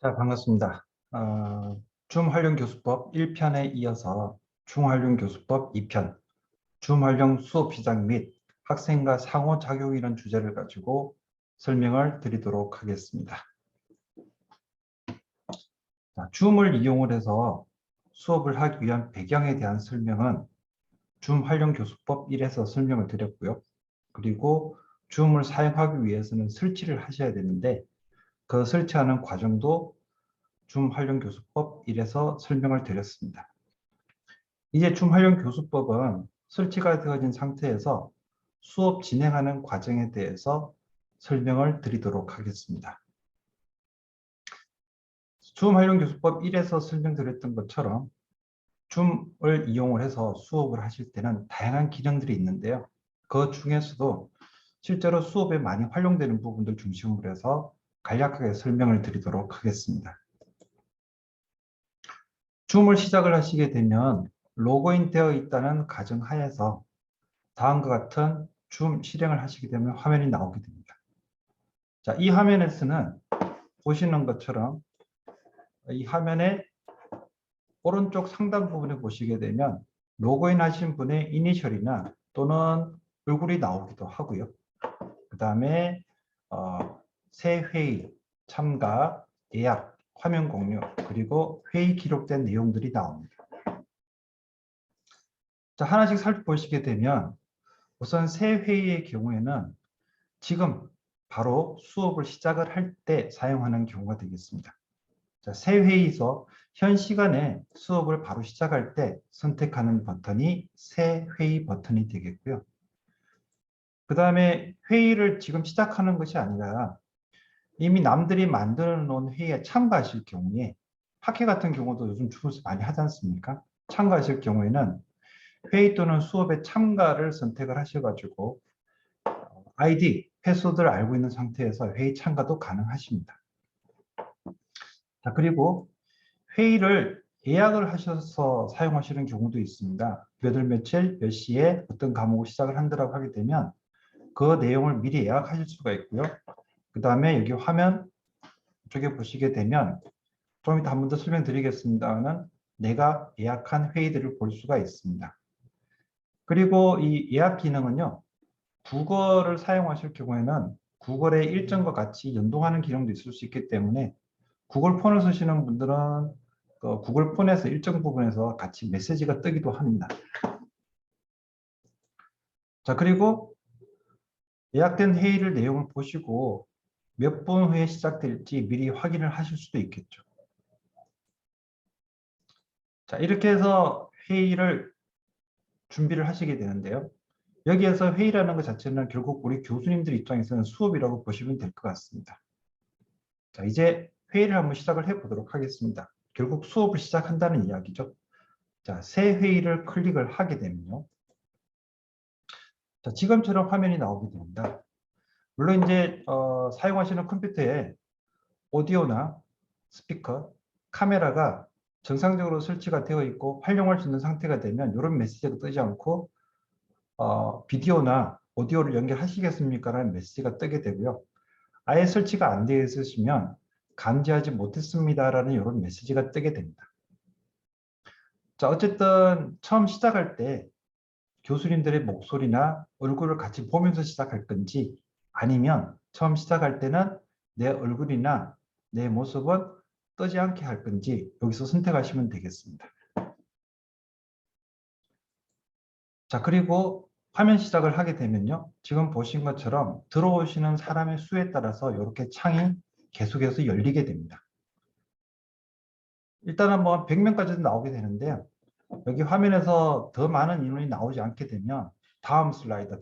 자, 반갑습니다. 줌활용교수법 1편에 이어서 중활용교수법 2편, 줌활용 수업 시작 및 학생과 상호작용이라는 주제를 가지고 설명을 드리도록 하겠습니다. 자, 줌을 이용을 해서 수업을 하기 위한 배경에 대한 설명은 줌활용교수법 1에서 설명을 드렸고요. 그리고 줌을 사용하기 위해서는 설치를 하셔야 되는데 그 설치하는 과정도 줌활용교수법 1에서 설명을 드렸습니다. 이제 줌활용교수법은 설치가 되어진 상태에서 수업 진행하는 과정에 대해서 설명을 드리도록 하겠습니다. 줌활용교수법 1에서 설명드렸던 것처럼 줌을 이용을 해서 수업을 하실 때는 다양한 기능들이 있는데요. 그 중에서도 실제로 수업에 많이 활용되는 부분들 중심으로 해서 간략하게 설명을 드리도록 하겠습니다. 줌을 시작을 하시게 되면 로그인 되어 있다는 가정하에서 다음과 같은 줌 실행을 하시게 되면 화면이 나오게 됩니다. 자, 이 화면에서는 보시는 것처럼 이 화면의 오른쪽 상단 부분에 보시게 되면 로그인 하신 분의 이니셜이나 또는 얼굴이 나오기도 하고요. 그 다음에 새 회의, 참가, 예약, 화면 공유, 그리고 회의 기록된 내용들이 나옵니다. 자, 하나씩 살펴보시게 되면 우선 새 회의의 경우에는 지금 바로 수업을 시작을 할 때 사용하는 경우가 되겠습니다. 자, 새 회의에서 현 시간에 수업을 바로 시작할 때 선택하는 버튼이 새 회의 버튼이 되겠고요. 그 다음에 회의를 지금 시작하는 것이 아니라 이미 남들이 만들어 놓은 회의에 참가하실 경우에 학회 같은 경우도 요즘 줌에서 많이 하지 않습니까? 참가하실 경우에는 회의 또는 수업에 참가를 선택을 하셔가지고 아이디, 패스워드를 알고 있는 상태에서 회의 참가도 가능하십니다. 자, 그리고 회의를 예약을 하셔서 사용하시는 경우도 있습니다. 몇 월 며칠 몇 시에 어떤 과목을 시작을 한다고 하게 되면 그 내용을 미리 예약하실 수가 있고요. 그 다음에 여기 화면 쪽에 보시게 되면 좀 이따 한 번 더 설명드리겠습니다만 내가 예약한 회의들을 볼 수가 있습니다. 그리고 이 예약 기능은요. 구글을 사용하실 경우에는 구글의 일정과 같이 연동하는 기능도 있을 수 있기 때문에 구글 폰을 쓰시는 분들은 구글 폰에서 일정 부분에서 같이 메시지가 뜨기도 합니다. 자, 그리고 예약된 회의를 내용을 보시고 몇 분 후에 시작될지 미리 확인을 하실 수도 있겠죠. 자, 이렇게 해서 회의를 준비를 하시게 되는데요. 여기에서 회의라는 것 자체는 결국 우리 교수님들 입장에서는 수업이라고 보시면 될 것 같습니다. 자, 이제 회의를 한번 시작을 해 보도록 하겠습니다. 결국 수업을 시작한다는 이야기죠. 자, 새 회의를 클릭을 하게 되면요. 자, 지금처럼 화면이 나오게 됩니다. 물론 이제 사용하시는 컴퓨터에 오디오나 스피커, 카메라가 정상적으로 설치가 되어 있고 활용할 수 있는 상태가 되면 이런 메시지가 뜨지 않고 비디오나 오디오를 연결하시겠습니까? 라는 메시지가 뜨게 되고요. 아예 설치가 안 되어 있으시면 감지하지 못했습니다라는 이런 메시지가 뜨게 됩니다. 자, 어쨌든 처음 시작할 때 교수님들의 목소리나 얼굴을 같이 보면서 시작할 건지 아니면 처음 시작할 때는 내 얼굴이나 내 모습은 뜨지 않게 할 건지 여기서 선택하시면 되겠습니다. 자, 그리고 화면 시작을 하게 되면요. 지금 보신 것처럼 들어오시는 사람의 수에 따라서 이렇게 창이 계속해서 열리게 됩니다. 일단은 뭐 100명까지도 나오게 되는데요. 여기 화면에서 더 많은 인원이 나오지 않게 되면 다음 슬라이드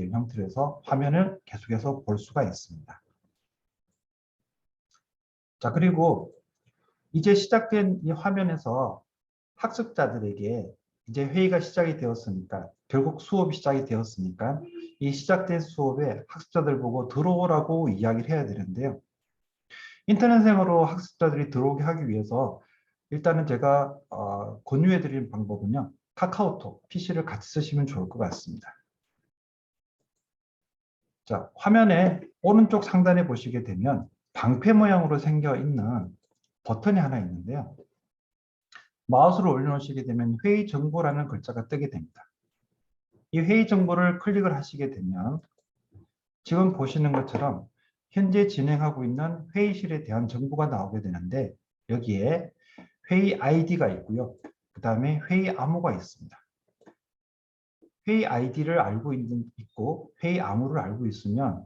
이런 형태로 해서 화면을 계속해서 볼 수가 있습니다. 자, 그리고 이제 시작된 이 화면에서 학습자들에게 이제 회의가 시작이 되었으니까 결국 수업이 시작이 되었으니까 이 시작된 수업에 학습자들 보고 들어오라고 이야기를 해야 되는데요. 인터넷상으로 학습자들이 들어오게 하기 위해서 일단은 제가 권유해 드리는 방법은요. 카카오톡, PC를 같이 쓰시면 좋을 것 같습니다. 자, 화면에 오른쪽 상단에 보시게 되면 방패 모양으로 생겨 있는 버튼이 하나 있는데요. 마우스를 올려놓으시게 되면 회의 정보라는 글자가 뜨게 됩니다. 이 회의 정보를 클릭을 하시게 되면 지금 보시는 것처럼 현재 진행하고 있는 회의실에 대한 정보가 나오게 되는데 여기에 회의 아이디가 있고요. 그 다음에 회의 암호가 있습니다. 회의 아이디를 알고 있고 회의 암호를 알고 있으면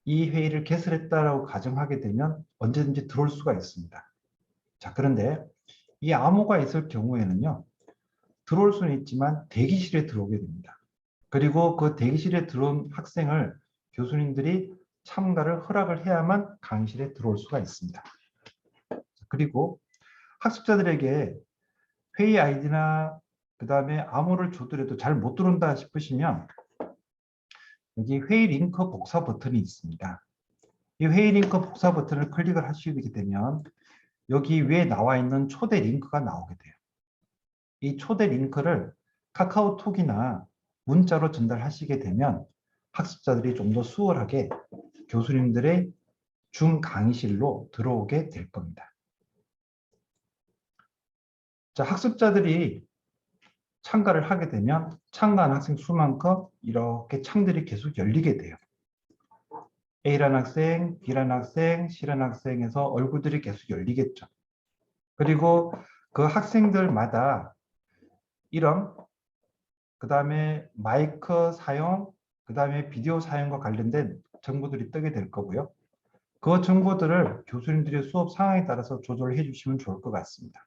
이 회의를 개설했다라고 가정하게 되면 언제든지 들어올 수가 있습니다. 자, 그런데 이 암호가 있을 경우에는요. 들어올 수는 있지만 대기실에 들어오게 됩니다. 그리고 그 대기실에 들어온 학생을 교수님들이 참가를 허락을 해야만 강의실에 들어올 수가 있습니다. 그리고 학습자들에게 회의 아이디나 그 다음에 암호를 주더라도 잘 못 들어온다 싶으시면 여기 회의 링크 복사 버튼이 있습니다. 이 회의 링크 복사 버튼을 클릭을 하시게 되면 여기 위에 나와 있는 초대 링크가 나오게 돼요. 이 초대 링크를 카카오톡이나 문자로 전달하시게 되면 학습자들이 좀 더 수월하게 교수님들의 줌 강의실로 들어오게 될 겁니다. 자, 학습자들이 참가를 하게 되면 참가한 학생 수만큼 이렇게 창들이 계속 열리게 돼요. A라는 학생, B라는 학생, C라는 학생에서 얼굴들이 계속 열리겠죠. 그리고 그 학생들마다 이름, 그 다음에 마이크 사용, 그 다음에 비디오 사용과 관련된 정보들이 뜨게 될 거고요. 그 정보들을 교수님들의 수업 상황에 따라서 조절해 주시면 좋을 것 같습니다.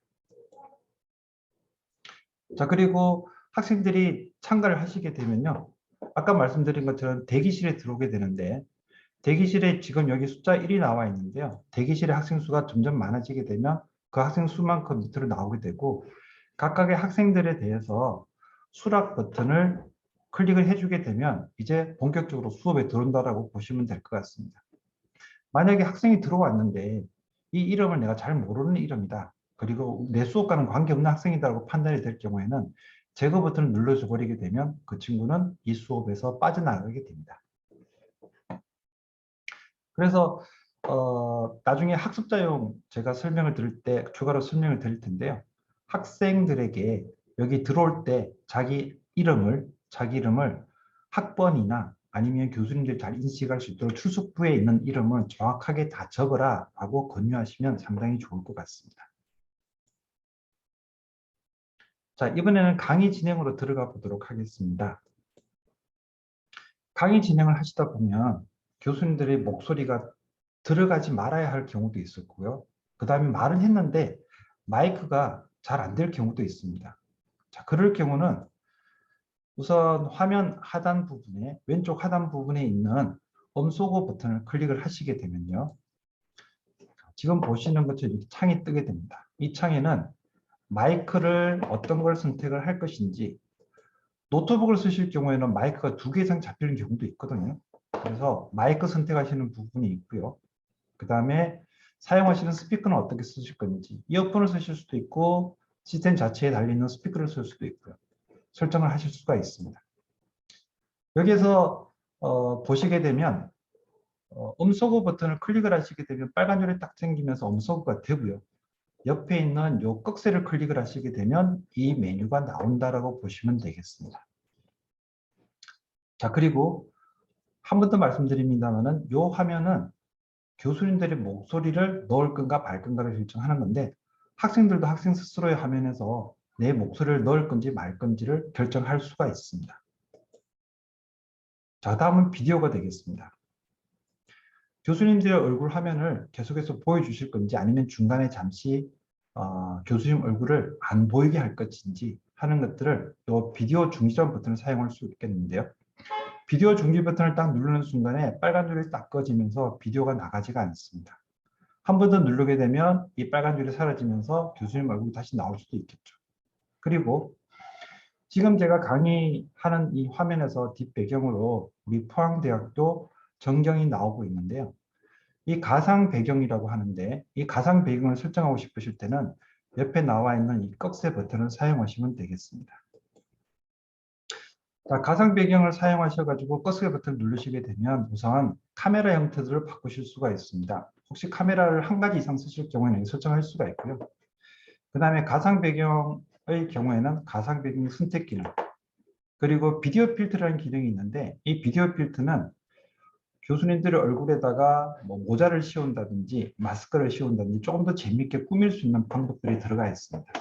자, 그리고 학생들이 참가를 하시게 되면요. 아까 말씀드린 것처럼 대기실에 들어오게 되는데 대기실에 지금 여기 숫자 1이 나와 있는데요. 대기실의 학생 수가 점점 많아지게 되면 그 학생 수만큼 밑으로 나오게 되고 각각의 학생들에 대해서 수락 버튼을 클릭을 해주게 되면 이제 본격적으로 수업에 들어온다라고 보시면 될 것 같습니다. 만약에 학생이 들어왔는데 이 이름을 내가 잘 모르는 이름이다. 그리고 내 수업과는 관계없는 학생이다라고 판단이 될 경우에는 제거 버튼을 눌러줘 버리게 되면 그 친구는 이 수업에서 빠져나가게 됩니다. 그래서 나중에 학습자용 제가 설명을 드릴 때 추가로 설명을 드릴 텐데요. 학생들에게 여기 들어올 때 자기 이름을 학번이나 아니면 교수님들이 잘 인식할 수 있도록 출석부에 있는 이름을 정확하게 다 적어라 라고 권유하시면 상당히 좋을 것 같습니다. 자, 이번에는 강의 진행으로 들어가 보도록 하겠습니다. 강의 진행을 하시다 보면 교수님들의 목소리가 들어가지 말아야 할 경우도 있었고요. 그 다음에 말은 했는데 마이크가 잘 안 될 경우도 있습니다. 자, 그럴 경우는 우선 화면 하단 부분에 왼쪽 하단 부분에 있는 음소거 버튼을 클릭을 하시게 되면요. 지금 보시는 것처럼 이렇게 창이 뜨게 됩니다. 이 창에는 마이크를 어떤 걸 선택을 할 것인지 노트북을 쓰실 경우에는 마이크가 2개 이상 잡히는 경우도 있거든요. 그래서 마이크 선택하시는 부분이 있고요. 그 다음에 사용하시는 스피커는 어떻게 쓰실 건지 이어폰을 쓰실 수도 있고 시스템 자체에 달려있는 스피커를 쓸 수도 있고요. 설정을 하실 수가 있습니다. 여기에서 보시게 되면 음소거 버튼을 클릭을 하시게 되면 빨간 줄이 딱 생기면서 음소거가 되고요. 옆에 있는 요 꺽쇠를 클릭을 하시게 되면 이 메뉴가 나온다라고 보시면 되겠습니다. 자, 그리고 한 번 더 말씀드립니다만은 요 화면은 교수님들의 목소리를 넣을 건가 말 건가를 결정하는 건데 학생들도 학생 스스로의 화면에서 내 목소리를 넣을 건지 말 건지를 결정할 수가 있습니다. 자, 다음은 비디오가 되겠습니다. 교수님들의 얼굴 화면을 계속해서 보여주실 건지 아니면 중간에 잠시 교수님 얼굴을 안 보이게 할 것인지 하는 것들을 또 비디오 중지점 버튼을 사용할 수 있겠는데요. 비디오 중지 버튼을 딱 누르는 순간에 빨간 줄이 딱 꺼지면서 비디오가 나가지가 않습니다. 한 번 더 누르게 되면 이 빨간 줄이 사라지면서 교수님 얼굴이 다시 나올 수도 있겠죠. 그리고 지금 제가 강의하는 이 화면에서 뒷배경으로 우리 포항대학도 전경이 나오고 있는데요. 이 가상 배경이라고 하는데 이 가상 배경을 설정하고 싶으실 때는 옆에 나와 있는 이 꺽쇠 버튼을 사용하시면 되겠습니다. 자, 가상 배경을 사용하셔가지고 꺽쇠 버튼을 누르시게 되면 우선 카메라 형태들을 바꾸실 수가 있습니다. 혹시 카메라를 한 가지 이상 쓰실 경우에는 설정할 수가 있고요. 그 다음에 가상 배경의 경우에는 가상 배경 선택 기능, 그리고 비디오 필터라는 기능이 있는데 이 비디오 필터는 교수님들의 얼굴에다가 뭐 모자를 씌운다든지 마스크를 씌운다든지 조금 더 재미있게 꾸밀 수 있는 방법들이 들어가 있습니다.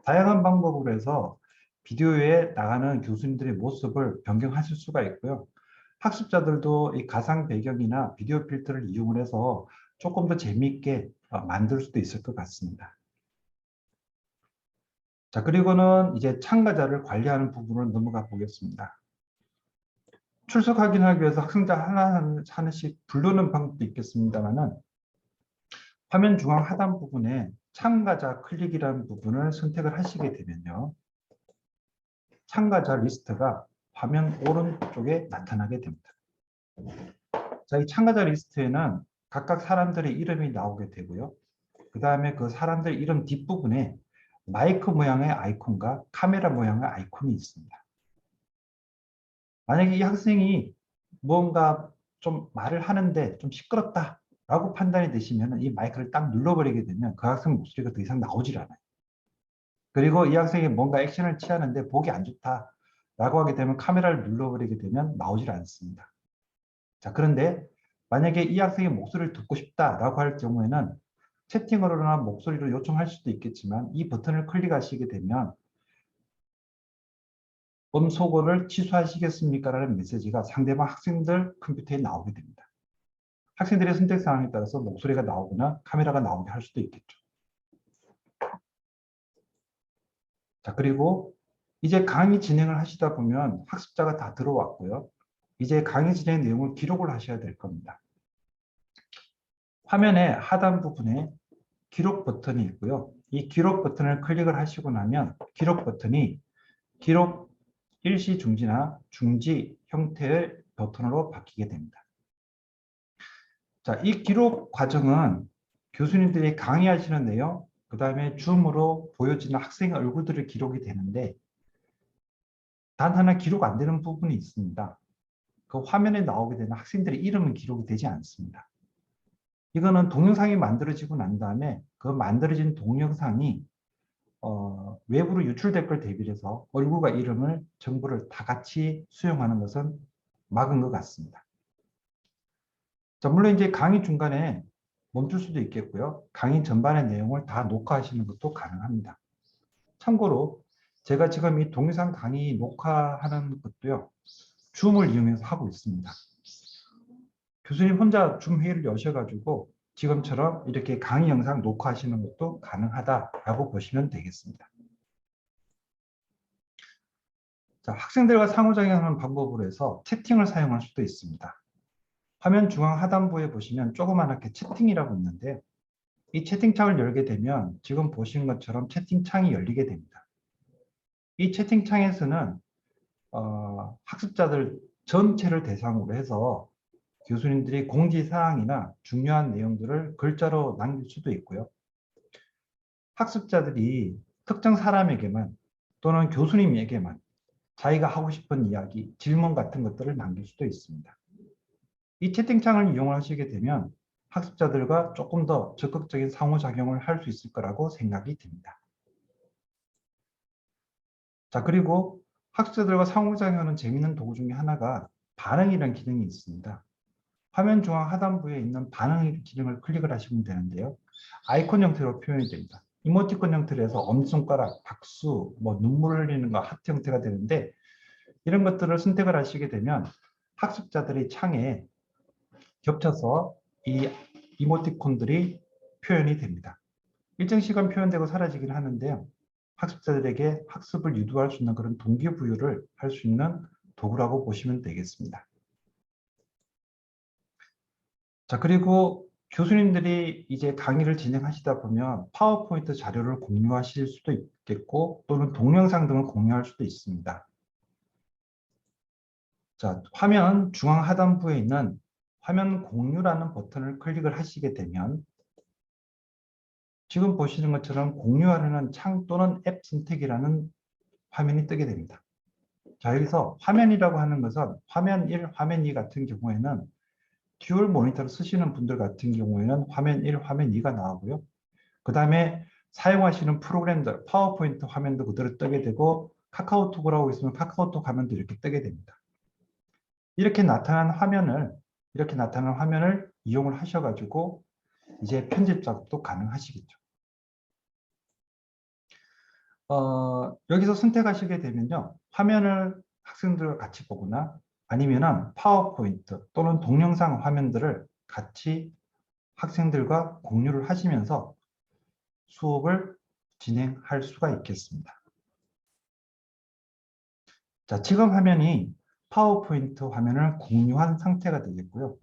다양한 방법으로 해서 비디오에 나가는 교수님들의 모습을 변경하실 수가 있고요. 학습자들도 이 가상 배경이나 비디오 필터를 이용을 해서 조금 더 재미있게 만들 수도 있을 것 같습니다. 자, 그리고는 이제 참가자를 관리하는 부분으로 넘어가 보겠습니다. 출석 확인하기 위해서 학생자 하나씩 부르는 방법도 있겠습니다만은 화면 중앙 하단 부분에 참가자 클릭이라는 부분을 선택을 하시게 되면요. 참가자 리스트가 화면 오른쪽에 나타나게 됩니다. 자, 이 참가자 리스트에는 각각 사람들의 이름이 나오게 되고요. 그 다음에 그 사람들 이름 뒷부분에 마이크 모양의 아이콘과 카메라 모양의 아이콘이 있습니다. 만약에 이 학생이 무언가 좀 말을 하는데 좀 시끄럽다라고 판단이 되시면 이 마이크를 딱 눌러버리게 되면 그 학생 목소리가 더 이상 나오질 않아요. 그리고 이 학생이 뭔가 액션을 취하는데 보기 안 좋다라고 하게 되면 카메라를 눌러버리게 되면 나오질 않습니다. 자, 그런데 만약에 이 학생의 목소리를 듣고 싶다라고 할 경우에는 채팅으로나 목소리로 요청할 수도 있겠지만 이 버튼을 클릭하시게 되면 음소거를 취소하시겠습니까? 라는 메시지가 상대방 학생들 컴퓨터에 나오게 됩니다. 학생들의 선택 사항에 따라서 목소리가 나오거나 카메라가 나오게 할 수도 있겠죠. 자, 그리고 이제 강의 진행을 하시다 보면 학습자가 다 들어왔고요. 이제 강의 진행 내용을 기록을 하셔야 될 겁니다. 화면의 하단 부분에 기록 버튼이 있고요. 이 기록 버튼을 클릭을 하시고 나면 기록 버튼이 기록 일시 중지나 중지 형태의 버튼으로 바뀌게 됩니다. 자, 이 기록 과정은 교수님들이 강의하시는 내용, 그 다음에 줌으로 보여지는 학생의 얼굴들이 기록이 되는데 단 하나 기록 안 되는 부분이 있습니다. 그 화면에 나오게 되는 학생들의 이름은 기록이 되지 않습니다. 이거는 동영상이 만들어지고 난 다음에 그 만들어진 동영상이 외부로 유출될 걸 대비해서 얼굴과 이름을 정보를 다 같이 수용하는 것은 막은 것 같습니다. 자, 물론 이제 강의 중간에 멈출 수도 있겠고요. 강의 전반의 내용을 다 녹화하시는 것도 가능합니다. 참고로 제가 지금 이 동영상 강의 녹화하는 것도요. 줌을 이용해서 하고 있습니다. 교수님 혼자 줌 회의를 여셔가지고 지금처럼 이렇게 강의 영상 녹화하시는 것도 가능하다라고 보시면 되겠습니다. 자, 학생들과 상호작용하는 방법으로 해서 채팅을 사용할 수도 있습니다. 화면 중앙 하단부에 보시면 조그맣게 채팅이라고 있는데요. 이 채팅창을 열게 되면 지금 보시는 것처럼 채팅창이 열리게 됩니다. 이 채팅창에서는 학습자들 전체를 대상으로 해서 교수님들이 공지사항이나 중요한 내용들을 글자로 남길 수도 있고요. 학습자들이 특정 사람에게만 또는 교수님에게만 자기가 하고 싶은 이야기, 질문 같은 것들을 남길 수도 있습니다. 이 채팅창을 이용하시게 되면 학습자들과 조금 더 적극적인 상호작용을 할 수 있을 거라고 생각이 듭니다. 자, 그리고 학습자들과 상호작용하는 재미있는 도구 중에 하나가 반응이라는 기능이 있습니다. 화면 중앙 하단부에 있는 반응 기능을 클릭을 하시면 되는데요. 아이콘 형태로 표현이 됩니다. 이모티콘 형태로 해서 엄지손가락, 박수, 뭐 눈물 흘리는 거 하트 형태가 되는데 이런 것들을 선택을 하시게 되면 학습자들이 창에 겹쳐서 이 이모티콘들이 표현이 됩니다. 일정 시간 표현되고 사라지긴 하는데요. 학습자들에게 학습을 유도할 수 있는 그런 동기부여를 할 수 있는 도구라고 보시면 되겠습니다. 자, 그리고 교수님들이 이제 강의를 진행하시다 보면 파워포인트 자료를 공유하실 수도 있겠고 또는 동영상 등을 공유할 수도 있습니다. 자, 화면 중앙 하단부에 있는 화면 공유라는 버튼을 클릭을 하시게 되면 지금 보시는 것처럼 공유하려는 창 또는 앱 선택이라는 화면이 뜨게 됩니다. 자, 여기서 화면이라고 하는 것은 화면 1, 화면 2 같은 경우에는 듀얼 모니터를 쓰시는 분들 같은 경우에는 화면 1, 화면 2가 나오고요. 그 다음에 사용하시는 프로그램들, 파워포인트 화면도 그대로 뜨게 되고 카카오톡을 하고 있으면 카카오톡 화면도 이렇게 뜨게 됩니다. 이렇게 나타난 화면을 이용을 하셔가지고 이제 편집 작업도 가능하시겠죠. 여기서 선택하시게 되면요. 화면을 학생들과 같이 보거나 아니면은 파워포인트 또는 동영상 화면들을 같이 학생들과 공유를 하시면서 수업을 진행할 수가 있겠습니다. 자, 지금 화면이 파워포인트 화면을 공유한 상태가 되겠고요.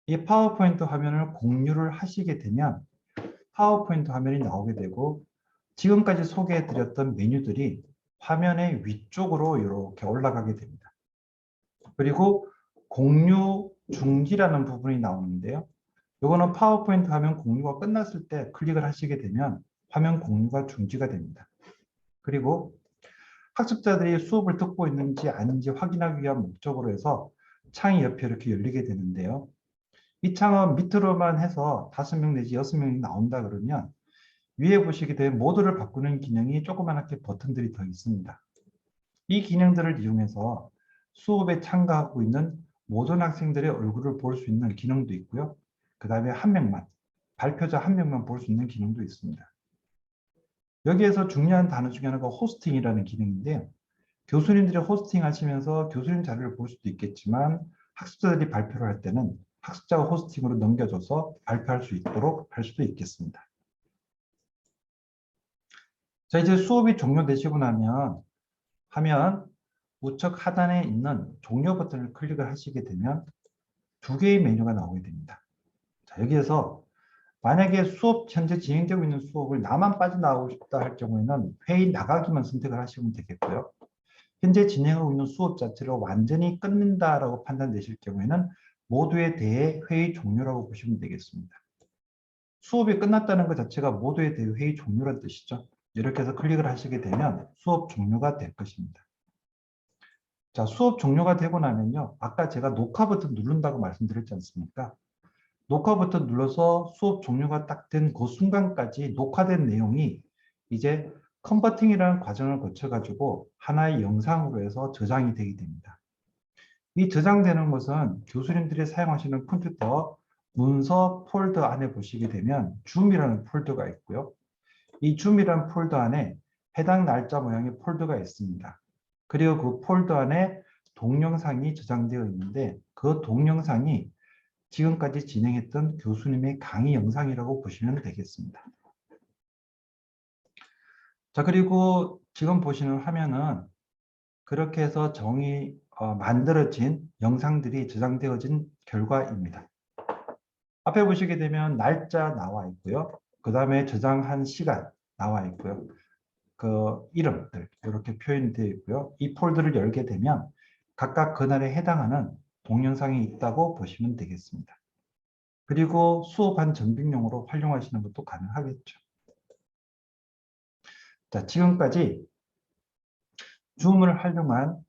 이 파워포인트 화면을 공유를 하시게 되면 파워포인트 화면이 나오게 되고 지금까지 소개해드렸던 메뉴들이 화면의 위쪽으로 이렇게 올라가게 됩니다. 그리고 공유 중지라는 부분이 나오는데요. 이거는 파워포인트 화면 공유가 끝났을 때 클릭을 하시게 되면 화면 공유가 중지가 됩니다. 그리고 학습자들이 수업을 듣고 있는지 아닌지 확인하기 위한 목적으로 해서 창이 옆에 이렇게 열리게 되는데요. 이 창은 밑으로만 해서 5명 내지 6명이 나온다 그러면 위에 보시게 되면 모드를 바꾸는 기능이 조그맣게 버튼들이 더 있습니다. 이 기능들을 이용해서 수업에 참가하고 있는 모든 학생들의 얼굴을 볼 수 있는 기능도 있고요. 그 다음에 한 명만, 발표자 한 명만 볼 수 있는 기능도 있습니다. 여기에서 중요한 단어 중에 하나가 호스팅이라는 기능인데요. 교수님들이 호스팅 하시면서 교수님 자료를 볼 수도 있겠지만 학습자들이 발표를 할 때는 학습자가 호스팅으로 넘겨줘서 발표할 수 있도록 할 수도 있겠습니다. 자, 이제 수업이 종료되시고 나면 화면 우측 하단에 있는 종료 버튼을 클릭을 하시게 되면 2개의 메뉴가 나오게 됩니다. 자, 여기에서 만약에 수업 현재 진행되고 있는 수업을 나만 빠져나오고 싶다 할 경우에는 회의 나가기만 선택을 하시면 되겠고요. 현재 진행하고 있는 수업 자체를 완전히 끝낸다라고 판단되실 경우에는 모두에 대해 회의 종료라고 보시면 되겠습니다. 수업이 끝났다는 것 자체가 모두에 대해 회의 종료란 뜻이죠. 이렇게 해서 클릭을 하시게 되면 수업 종료가 될 것입니다. 자, 수업 종료가 되고 나면요. 아까 제가 녹화 버튼 누른다고 말씀드렸지 않습니까? 녹화 버튼 눌러서 수업 종료가 딱 된 그 순간까지 녹화된 내용이 이제 컨버팅이라는 과정을 거쳐가지고 하나의 영상으로 해서 저장이 되게 됩니다. 이 저장되는 것은 교수님들이 사용하시는 컴퓨터 문서 폴더 안에 보시게 되면 줌이라는 폴더가 있고요. 이 줌이라는 폴더 안에 해당 날짜 모양의 폴더가 있습니다. 그리고 그 폴더 안에 동영상이 저장되어 있는데 그 동영상이 지금까지 진행했던 교수님의 강의 영상이라고 보시면 되겠습니다. 자, 그리고 지금 보시는 화면은 그렇게 해서 만들어진 영상들이 저장되어진 결과입니다. 앞에 보시게 되면 날짜 나와 있고요. 그 다음에 저장한 시간 나와 있고요. 그 이름들 이렇게 표현이 되어 있고요. 이 폴더를 열게 되면 각각 그날에 해당하는 동영상이 있다고 보시면 되겠습니다. 그리고 수업한 정비용으로 활용하시는 것도 가능하겠죠. 자, 지금까지 줌을 활용한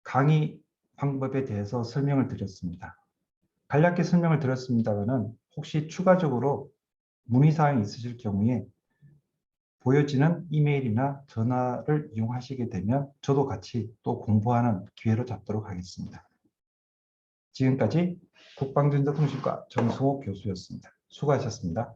강의 방법에 대해서 설명을 드렸습니다. 간략히 설명을 드렸습니다만 혹시 추가적으로 문의사항이 있으실 경우에 보여지는 이메일이나 전화를 이용하시게 되면 저도 같이 또 공부하는 기회를 잡도록 하겠습니다. 지금까지 국방전자통신과 정승호 교수였습니다. 수고하셨습니다.